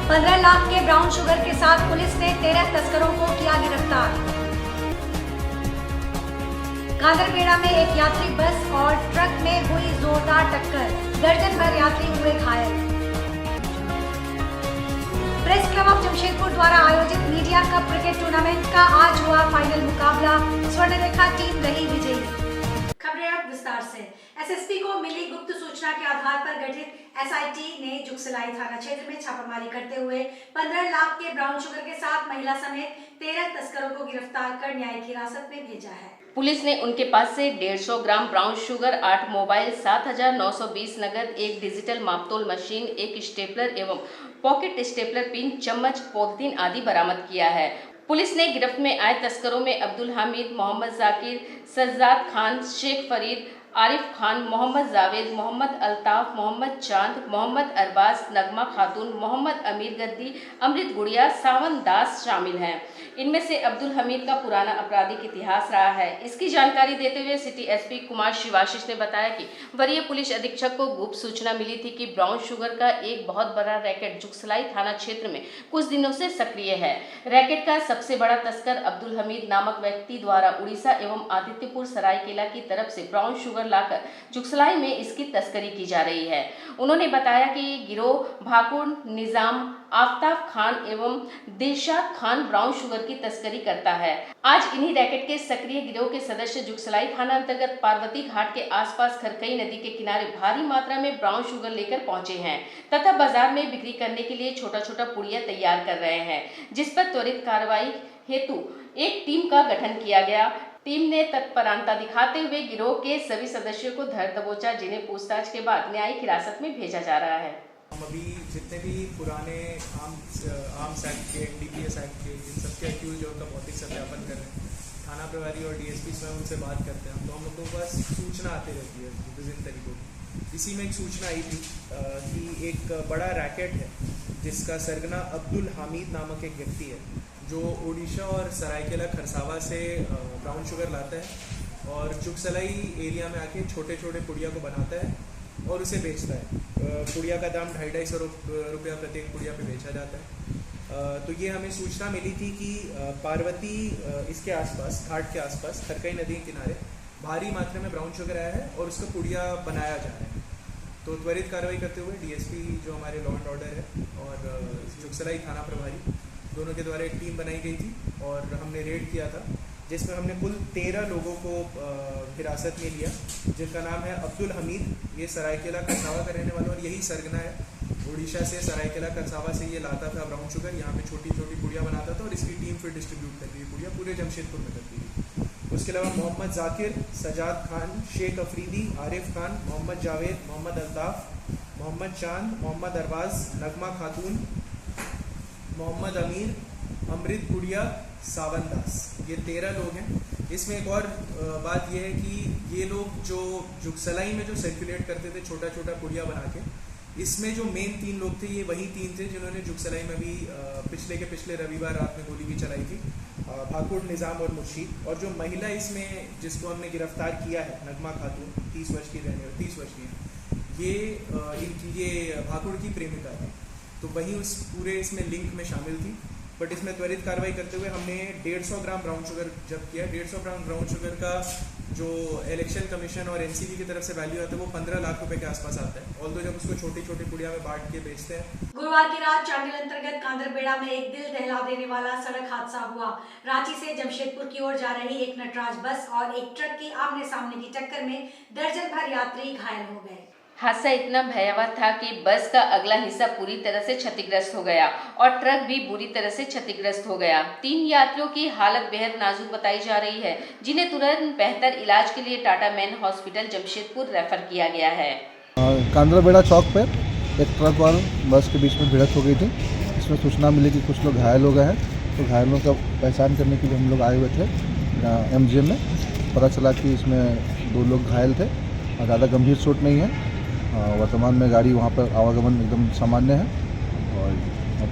15 लाख के brown sugar के साथ पुलिस ने 13 तस्करों को किया गिरफ्तार। गांधरबेड़ा में एक यात्री बस और ट्रक में हुई जोरदार टक्कर, दर्जन भर यात्री हुए घायल। प्रेस क्लब ऑफ जमशेदपुर द्वारा आयोजित मीडिया कप क्रिकेट टूर्नामेंट का आज हुआ फाइनल मुकाबला, स्वर्णरेखा टीम रही विजयी। खबरें अब विस्तार से। एसएसपी को मिली गुप्त सूचना के आधार पर गठित एसआईटी ने जुगसलाई थाना क्षेत्र में छापामारी करते हुए 15 लाख के ब्राउन शुगर के साथ महिला समेत 13 तस्करों को गिरफ्तार कर न्यायिक हिरासत में भेजा है। पुलिस ने उनके पास से 150 ग्राम ब्राउन शुगर, 8 मोबाइल, 7,920 नगद, एक डिजिटल मापतोल मशीन, एक स्टेपलर एवं पॉकेट स्टेपलर पिन, चम्मच, पॉलिथीन आदि बरामद किया है। पुलिस ने गिरफ्त में आए तस्करों में अब्दुल हामिद, मोहम्मद जाकिर, सज्जाद खान, शेख फरीद, आरिफ खान, मोहम्मद जावेद, मोहम्मद अल्ताफ, मोहम्मद चांद, मोहम्मद अरबाज, नगमा खातून, मोहम्मद अमीर गद्दी, अमृत गुड़िया, सावन दास शामिल हैं। इनमें से अब्दुल हमीद का पुराना आपराधिक इतिहास रहा है। इसकी जानकारी देते हुए सिटी एसपी कुमार शिवाशीष ने बताया कि वरीय पुलिस अधीक्षक को गुप्त सूचना मिली थी कि ब्राउन शुगर का एक बहुत बड़ा रैकेट जुगसलाई थाना क्षेत्र में कुछ दिनों से सक्रिय है। रैकेट का सबसे बड़ा तस्कर अब्दुल हमीद नामक व्यक्ति द्वारा उड़ीसा एवं आदित्यपुर सरायकेला की तरफ से ब्राउन शुगर लाकर जुगसलाई में इसकी तस्करी की जा रही है। उन्होंने बताया कि गिरोह भाकुड़, निजाम, आफ्ताब खान एवं दिलशाद खान ब्राउन शुगर की तस्करी करता है। आज इन्हीं रैकेट के सक्रिय गिरोह के सदस्य जुगसलाई थाना अंतर्गत पार्वती घाट के आसपास खरकई नदी के किनारे भारी मात्रा में ब्राउन शुगर लेकर पहुंचे हैं तथा बाजार में बिक्री करने के लिए छोटा छोटा पुड़िया तैयार कर रहे हैं, जिस पर त्वरित कार्रवाई हेतु एक टीम का गठन किया गया। टीम ने तत्परता दिखाते हुए गिरोह के सभी सदस्यों को धर दबोचा, जिन्हें पूछताछ के बाद न्यायिक हिरासत में भेजा जा रहा है। हम अभी जितने भी पुराने आर्म्स एक्ट के, एनडीपीएस एक्ट के, इन सबके एक्यूज और उनका भौतिक सत्यापन कर रहे हैं। थाना प्रभारी और डीएसपी स्वयं उनसे बात करते हैं, तो हम लोगों के पास सूचना आती रहती है विभिन्न तरीकों की। इसी में एक सूचना आई थी कि एक बड़ा रैकेट है जिसका सरगना अब्दुल हामिद नामक एक व्यक्ति है, जो उड़ीसा और सरायकेला खरसावा से ब्राउन शुगर लाता है और जुगसलाई एरिया में आके छोटे छोटे पुड़िया को बनाता है और उसे बेचता है। पुड़िया का दाम 250 रुपया प्रत्येक पुड़िया पे बेचा जाता है। तो ये हमें सूचना मिली थी कि पार्वती इसके आसपास, घाट के आसपास खरकई नदी के किनारे भारी मात्रा में ब्राउन शुगर आया है और उसका पुड़िया बनाया जा रहा है। तो त्वरित कार्रवाई करते हुए डीएसपी जो हमारे लॉ एंड ऑर्डर है और जुगसलाई थाना प्रभारी दोनों के द्वारा एक टीम बनाई गई थी और हमने रेड किया था, जिसमें हमने कुल 13 लोगों को हिरासत में लिया, जिनका नाम है अब्दुल हमीद। ये सरायकेला खरसावा का रहने वाला और यही सरगना है। उड़ीसा से सरायकेला खरसावा से ये लाता था ब्राउन शुगर, यहाँ पे छोटी छोटी पुड़िया बनाता था और इसकी टीम फिर डिस्ट्रीब्यूट करती थी, पुड़िया पूरे जमशेदपुर में करती थी। उसके अलावा मोहम्मद जाकिर, सजाद खान, शेख अफरीदी, आरिफ खान, मोहम्मद जावेद, मोहम्मद अल्ताफ, मोहम्मद चांद, मोहम्मद अरबाज, नगमा खातून, मोहम्मद अमीर, अमृत गुड़िया, सावन दास, ये 13 लोग हैं। इसमें एक और बात यह है कि ये लोग जो जुगसलाई में जो सर्कुलेट करते थे छोटा छोटा पुड़िया बना के, इसमें जो मेन 3 लोग थे, ये वही 3 थे जिन्होंने जुगसलाई में भी पिछले रविवार रात में गोली भी चलाई थी, भाकुड़, निज़ाम और मुर्शीद। और जो महिला इसमें जिसको हमने गिरफ्तार किया है, नगमा खातून, 30 वर्ष की रहने वाली, 30 वर्ष की, ये भाकुड़ की प्रेमिका थी, तो वही उस पूरे इसमें लिंक में शामिल थी। बट इसमें त्वरित कार्रवाई करते हुए हमने 150 ग्राम ब्राउन शुगर जब्त किया। 150 ग्राम ब्राउन शुगर का जो इलेक्शन कमीशन और एनसीबी की तरफ से वैल्यू आता है वो 15 लाख रुपए के आसपास आता है, ऑल्दो जब उसको छोटी छोटी पुड़िया में बांट के बेचते हैं। गुरुवार की रात चांडिल अंतर्गत गांधरबेड़ा में एक दिल दहला देने वाला सड़क हादसा हुआ। रांची से जमशेदपुर की ओर जा रही एक नटराज बस और एक ट्रक की आमने सामने की टक्कर में दर्जन भर यात्री घायल हो गए। हादसा इतना भयावह था कि बस का अगला हिस्सा पूरी तरह से क्षतिग्रस्त हो गया और ट्रक भी बुरी तरह से क्षतिग्रस्त हो गया। 3 यात्रियों की हालत बेहद नाजुक बताई जा रही है, जिन्हें तुरंत बेहतर इलाज के लिए Tata man hospital Jamshedpur refer किया गया है। गांधरबेड़ा चौक पर एक ट्रक और बस के बीच में भिड़ंत हो गई थी। इसमें सूचना मिली कि कुछ लोग घायल हो गए हैं, तो घायलों का पहचान करने के लिए हम लोग आए हुए थे एमजीएम में। पता चला कि इसमें 2 लोग घायल थे और ज़्यादा गंभीर चोट नहीं है। वर्तमान में गाड़ी वहाँ पर आवागमन एकदम सामान्य है और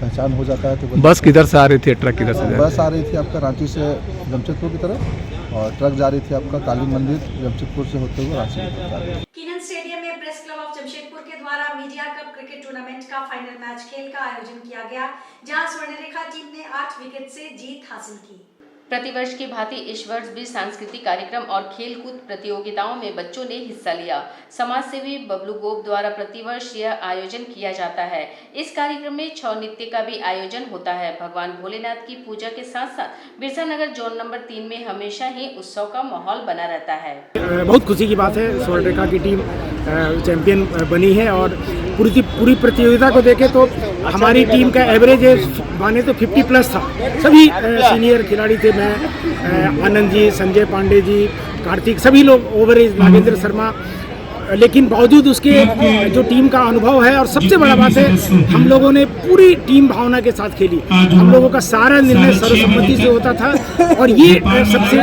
पहचान हो जाता है। तो बस किधर से आ रही थी, ट्रक किधर से? बस आ रही थी आपका रांची से जमशेदपुर की तरफ और ट्रक जा रही थी आपका काली मंदिर जमशेदपुर से होते हुए रांची की तरफ। किनन स्टेडियम में प्रेस क्लब ऑफ जमशेदपुर के द्वारा मीडिया कप क्रिकेट टूर्नामेंट का फाइनल मैच खेल का आयोजन किया गया, जहां स्वर्णरेखा टीम ने 8 विकेट से जीत हासिल की। प्रतिवर्ष की भांति इस वर्ष भी सांस्कृतिक कार्यक्रम और खेलकूद प्रतियोगिताओं में बच्चों ने हिस्सा लिया। समाज सेवी बबलू गोप द्वारा प्रतिवर्ष यह आयोजन किया जाता है। इस कार्यक्रम में छौ नृत्य का भी आयोजन होता है। भगवान भोलेनाथ की पूजा के साथ साथ बिरसा नगर जोन नंबर 3 में हमेशा ही उत्सव का माहौल बना रहता है। बहुत खुशी की बात है, स्वर्णरेखा की टीम चैंपियन बनी है और पूरी प्रतियोगिता को देखें तो हमारी टीम का एवरेज माने तो 50+ था। सभी सीनियर खिलाड़ी थे, मैं आनंद जी, संजय पांडे जी, कार्तिक, सभी लोग ओवर एज, नागेंद्र शर्मा, लेकिन बावजूद उसके जो टीम का अनुभव है और सबसे बड़ा बात है हम लोगों ने पूरी टीम भावना के साथ खेली। हम लोगों का सारा निर्णय सर्वसम्मति से होता था और ये सबसे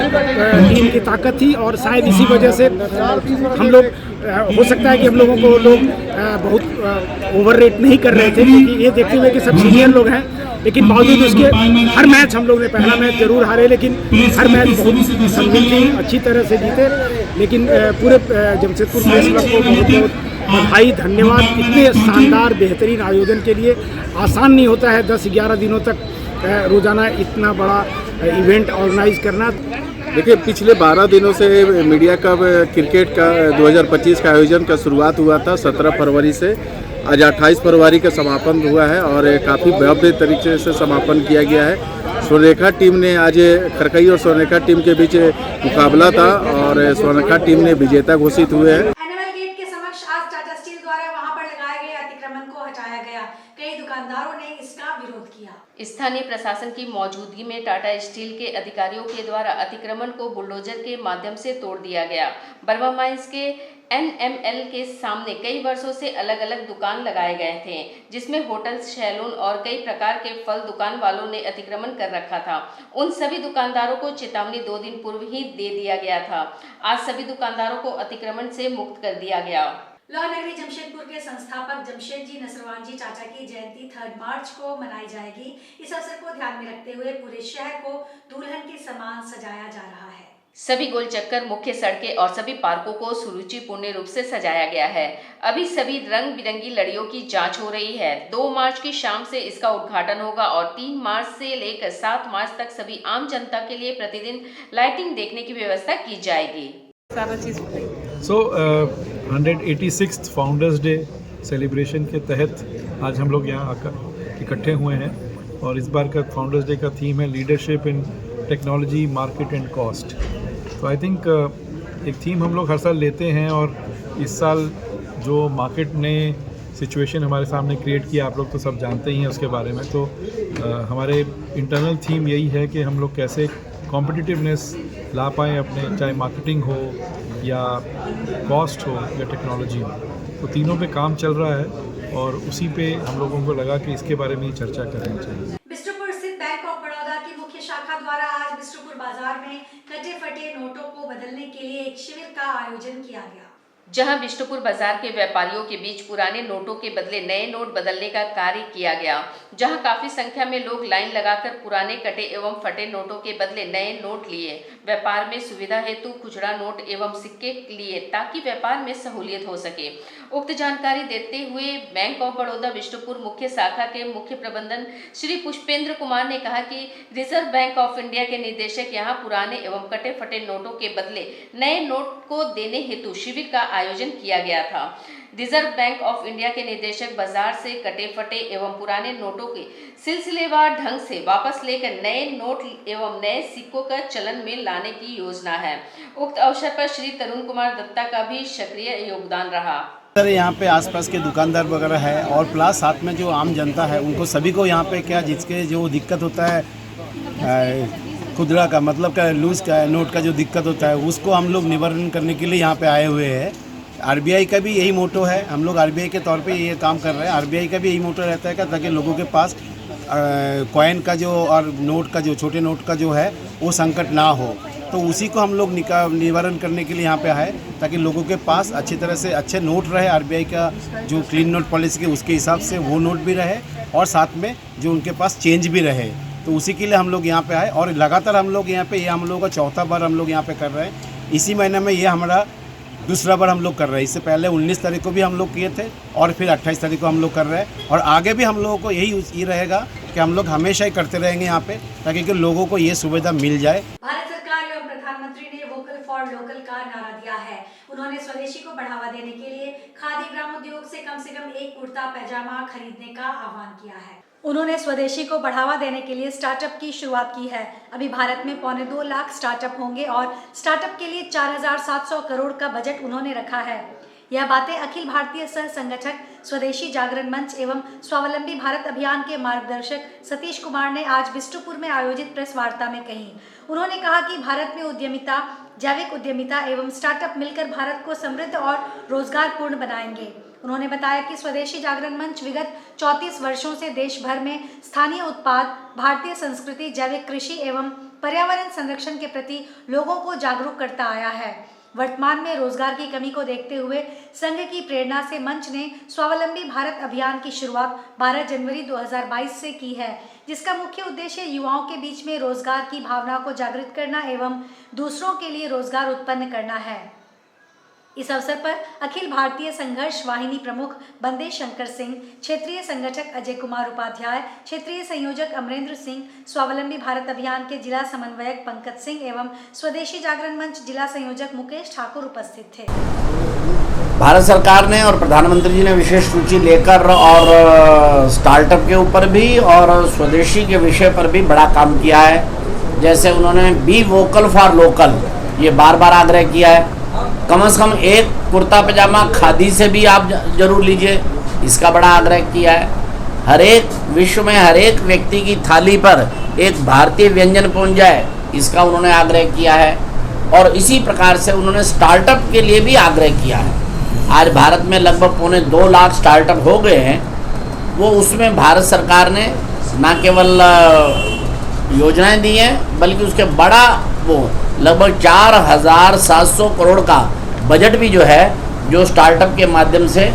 टीम की ताकत थी और शायद इसी वजह से हम लोग, हो सकता है कि हम लोगों को लोग बहुत ओवर रेट नहीं कर रहे थे, क्योंकि ये देखते हुए कि सब सीनियर लोग हैं, लेकिन बावजूद उसके हर मैच हम लोग ने, पहला मैच जरूर हारे लेकिन हर मैच बहुत संगीन, अच्छी तरह से जीते। लेकिन पूरे जमशेदपुर प्रेस क्लब को बहुत बहुत बधाई, धन्यवाद। इतने शानदार बेहतरीन आयोजन के लिए आसान नहीं होता है 10-11 दिनों तक रोज़ाना इतना बड़ा इवेंट ऑर्गेनाइज करना। देखिए, पिछले 12 दिनों से मीडिया कप क्रिकेट का 2025 का आयोजन का शुरुआत हुआ था 17 फरवरी से। आज 28 फरवरी का समापन हुआ है और काफ़ी भव्य तरीके से समापन किया गया है। स्वर्णरेखा टीम ने आज खरकई और स्वर्णरेखा टीम के बीच मुकाबला था और स्वर्णरेखा टीम ने विजेता घोषित हुए हैं। एनिमल गेट के समक्ष आज टाटा स्टील द्वारा वहां पर लगाए गए अतिक्रमण को हटाया गया। कई दुकानदारों ने इसका विरोध किया। स्थानीय प्रशासन की मौजूदगी में टाटा स्टील के अधिकारियों के द्वारा अतिक्रमण को बुलडोजर के माध्यम से तोड़ दिया गया। बर्मा माइंस के NML के सामने कई वर्षों से अलग अलग दुकान लगाए गए थे, जिसमें होटल, सैलून और कई प्रकार के फल दुकान वालों ने अतिक्रमण कर रखा था। उन सभी दुकानदारों को चेतावनी 2 दिन पूर्व ही दे दिया गया था। आज सभी दुकानदारों को अतिक्रमण से मुक्त कर दिया गया। लौह नगरी जमशेदपुर के संस्थापक जमशेद जी नसरवान जी चाचा की जयंती 3 मार्च को मनाई जाएगी। इस अवसर को ध्यान में रखते हुए पूरे शहर को दुल्हन के समान सजाया जा रहा है। सभी गोल चक्कर, मुख्य सड़कें और सभी पार्कों को सुरुचिपूर्ण रूप से सजाया गया है। अभी सभी रंग बिरंगी लड़ियों की जांच हो रही है। 2 मार्च की शाम से इसका उद्घाटन होगा और 3 मार्च से लेकर 7 मार्च तक सभी आम जनता के लिए प्रतिदिन लाइटिंग देखने की व्यवस्था की जाएगी। 186th फाउंडर्स डे सेलिब्रेशन के तहत आज हम लोग यहाँ आकर इकट्ठे हुए हैं और इस बार का फाउंडर्स डे का थीम है leadership in technology, market and cost. तो आई थिंक एक थीम हम लोग हर साल लेते हैं और इस साल जो मार्केट ने सिचुएशन हमारे सामने क्रिएट किया, आप लोग तो सब जानते ही हैं उसके बारे में। तो हमारे इंटरनल थीम यही है कि हम लोग कैसे कॉम्पिटिटिवनेस ला पाएँ अपने, चाहे मार्केटिंग हो या कॉस्ट हो या टेक्नोलॉजी हो। तो तीनों पे काम चल रहा है और उसी पे हम लोगों को लगा कि इसके बारे में ही चर्चा करनी चाहिए। बिष्टुपुर स्थित बैंक ऑफ बड़ौदा की मुख्य शाखा द्वारा आज बिष्टुपुर बाजार में कटे फटे नोटों को बदलने के लिए एक शिविर का आयोजन किया गया, जहां बिष्टुपुर बाजार के व्यापारियों के बीच पुराने नोटों के बदले नए नोट बदलने का कार्य किया गया, जहां काफी संख्या में लोग लाइन लगाकर पुराने कटे एवं फटे नोटों के बदले नए नोट लिए। व्यापार में सुविधा हेतु खुचरा नोट एवं सिक्के लिए ताकि व्यापार में सहूलियत हो सके। उक्त जानकारी देते हुए बैंक ऑफ बड़ौदा बिष्टुपुर मुख्य शाखा के मुख्य प्रबंधन श्री पुष्पेंद्र कुमार ने कहा कि रिजर्व बैंक ऑफ इंडिया के निदेशक यहां पुराने एवं कटे फटे नोटों के बदले नए नोट को देने हेतु शिविर का आयोजन किया गया था। रिजर्व बैंक ऑफ इंडिया के निदेशक बाजार से कटे फटे एवं पुराने नोटों के सिलसिलेवार ढंग से वापस लेकर नए नोट एवं नए सिक्कों का चलन में लाने की योजना है। उक्त अवसर पर श्री तरुण कुमार दत्ता का भी सक्रिय योगदान रहा। सर, यहाँ पे आसपास के दुकानदार वगैरह है और प्लस साथ में जो आम जनता है उनको सभी को यहाँ पे क्या जिसके जो दिक्कत होता है खुदरा का मतलब का लूज का नोट का जो दिक्कत होता है उसको हम लोग निवारण करने के लिए यहाँ पे आए हुए हैं। आरबीआई का भी यही मोटो है, हम लोग आरबीआई के तौर पे ये काम कर रहे हैं। आरबीआई का भी यही मोटो रहता है कि ताकि लोगों के पास कॉइन का जो और नोट का जो छोटे नोट का जो है वो संकट ना हो, तो उसी को हम लोग निवारण करने के लिए यहाँ पे आए ताकि लोगों के पास अच्छी तरह से अच्छे नोट रहे। आरबीआई का जो क्लीन नोट पॉलिसी के उसके हिसाब से वो नोट भी रहे और साथ में जो उनके पास चेंज भी रहे, तो उसी के लिए हम लोग यहाँ पे आए और लगातार हम लोग यहाँ पे ये हम लोगों का 4था बार हम लोग यहाँ पे कर रहे हैं। इसी महीने में ये हमारा दूसरा बार हम लोग कर रहे हैं। इससे पहले 19 तारीख को भी हम लोग किए थे और फिर 28 तारीख को हम लोग कर रहे हैं और आगे भी हम लोगों को यही रहेगा कि हम लोग हमेशा ही करते रहेंगे यहाँ पे, ताकि कि लोगों को ये सुविधा मिल जाए। भारत सरकार एवं प्रधानमंत्री ने वोकल फॉर लोकल का नारा दिया है। उन्होंने स्वदेशी को बढ़ावा देने के लिए खादी ग्राम उद्योग से कम एक कुर्ता पैजामा खरीदने का आह्वान किया है। उन्होंने स्वदेशी को बढ़ावा देने के लिए स्टार्टअप की शुरुआत की है। अभी भारत में 2.25 लाख स्टार्टअप होंगे और स्टार्टअप के लिए 4,700 करोड़ का बजट उन्होंने रखा है। यह बातें अखिल भारतीय सह संगठक स्वदेशी जागरण मंच एवं स्वावलंबी भारत अभियान के मार्गदर्शक सतीश कुमार ने आज बिष्टुपुर में आयोजित प्रेस वार्ता में कही। उन्होंने कहा कि भारत में उद्यमिता, जैविक उद्यमिता एवं स्टार्टअप मिलकर भारत को समृद्ध और रोजगारपूर्ण बनाएंगे। उन्होंने बताया कि स्वदेशी जागरण मंच विगत 34 वर्षों से देश भर में स्थानीय उत्पाद, भारतीय संस्कृति, जैविक कृषि एवं पर्यावरण संरक्षण के प्रति लोगों को जागरूक करता आया है। वर्तमान में रोजगार की कमी को देखते हुए संघ की प्रेरणा से मंच ने स्वावलंबी भारत अभियान की शुरुआत 12 जनवरी 2022 से की है, जिसका मुख्य उद्देश्य युवाओं के बीच में रोजगार की भावना को जागृत करना एवं दूसरों के लिए रोजगार उत्पन्न करना है। इस अवसर पर अखिल भारतीय संघर्ष वाहिनी प्रमुख बंदे शंकर सिंह, क्षेत्रीय संगठक अजय कुमार उपाध्याय, क्षेत्रीय संयोजक अमरेंद्र सिंह, स्वावलंबी भारत अभियान के जिला समन्वयक पंकज सिंह एवं स्वदेशी जागरण मंच जिला संयोजक मुकेश ठाकुर उपस्थित थे। भारत सरकार ने और प्रधानमंत्री जी ने विशेष रुचि लेकर और स्टार्टअप के ऊपर भी और स्वदेशी के विषय पर भी बड़ा काम किया है। जैसे उन्होंने बी वोकल फॉर लोकल ये बार बार आग्रह किया है। कम से कम एक कुर्ता पजामा खादी से भी आप जरूर लीजिए, इसका बड़ा आग्रह किया है। हर एक विश्व में हर एक व्यक्ति की थाली पर एक भारतीय व्यंजन पहुंच जाए, इसका उन्होंने आग्रह किया है। और इसी प्रकार से उन्होंने स्टार्टअप के लिए भी आग्रह किया है। आज भारत में लगभग 2.25 लाख स्टार्टअप हो गए हैं। वो उसमें भारत सरकार ने न केवल योजनाएं दी हैं, बल्कि उसके बड़ा वो लगभग 4,700 करोड़ का बजट भी जो है, जो स्टार्टअप के माध्यम से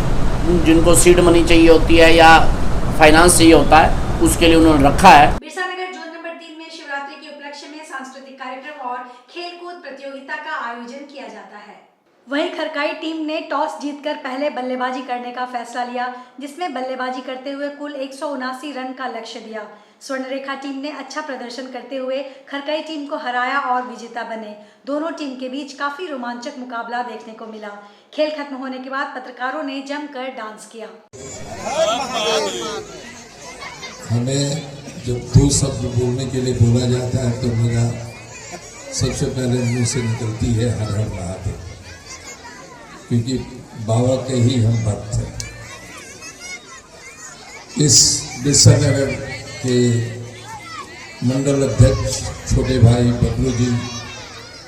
जिनको सीड मनी चाहिए होती है या फाइनेंस चाहिए होता है, उसके लिए उन्होंने रखा है। बिरसा नगर जोन नंबर 3 में शिवरात्रि के उपलक्ष्य में सांस्कृतिक कार्यक्रम और खेलकूद प्रतियोगिता का आयोजन किया जाता है। वहीं खरकाई टीम ने टॉस जीतकर पहले बल्लेबाजी करने का फैसला लिया, जिसमें बल्लेबाजी करते हुए कुल 179 रन का लक्ष्य दिया। स्वर्णरेखा टीम ने अच्छा प्रदर्शन करते हुए खरकाई टीम को हराया और विजेता बने। दोनों टीम के बीच काफी रोमांचक मुकाबला देखने को मिला। खेल खत्म होने के बाद पत्रकारों ने जमकर डांस किया। हमें जब दो शब्द बोलने के लिए बोला जाता है तो मेरा सबसे पहले मुंह से निकलती है हर हर महादेव, क्योंकि बाबा के ही हम भक्त हैं। इस बिरसा नगर के मंडल अध्यक्ष छोटे भाई बबलू जी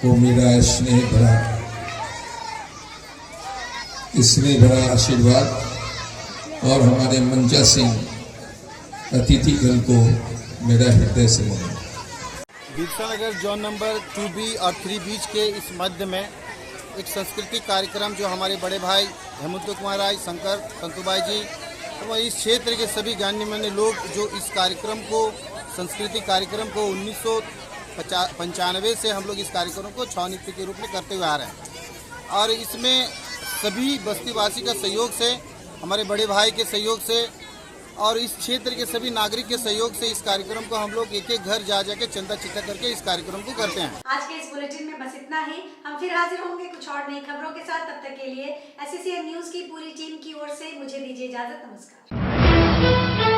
को मेरा स्नेह भरा आशीर्वाद और हमारे मंजा सिंह अतिथिगण को मेरा हृदय से नमन। बिरसा नगर जोन नंबर 2B और 3 बीच के इस मध्य में एक सांस्कृतिक कार्यक्रम जो हमारे बड़े भाई हेमंत कुमार राय, शंकर संतुबाई जी और इस क्षेत्र के सभी गणमान्य लोग जो इस कार्यक्रम को सांस्कृतिक कार्यक्रम को 1995 से हम लोग इस कार्यक्रम को छाव नृत्य के रूप में करते हुए आ रहे हैं। और इसमें सभी बस्तीवासी का सहयोग से, हमारे बड़े भाई के सहयोग से और इस क्षेत्र के सभी नागरिक के सहयोग से इस कार्यक्रम को हम लोग एक एक घर जा जाके चंदा चिट्ठा करके इस कार्यक्रम को करते हैं। आज के इस बुलेटिन में बस इतना ही। हम फिर हाजिर होंगे कुछ और नई खबरों के साथ। तब तक के लिए SCCN न्यूज की पूरी टीम की ओर से मुझे दीजिए इजाजत। नमस्कार।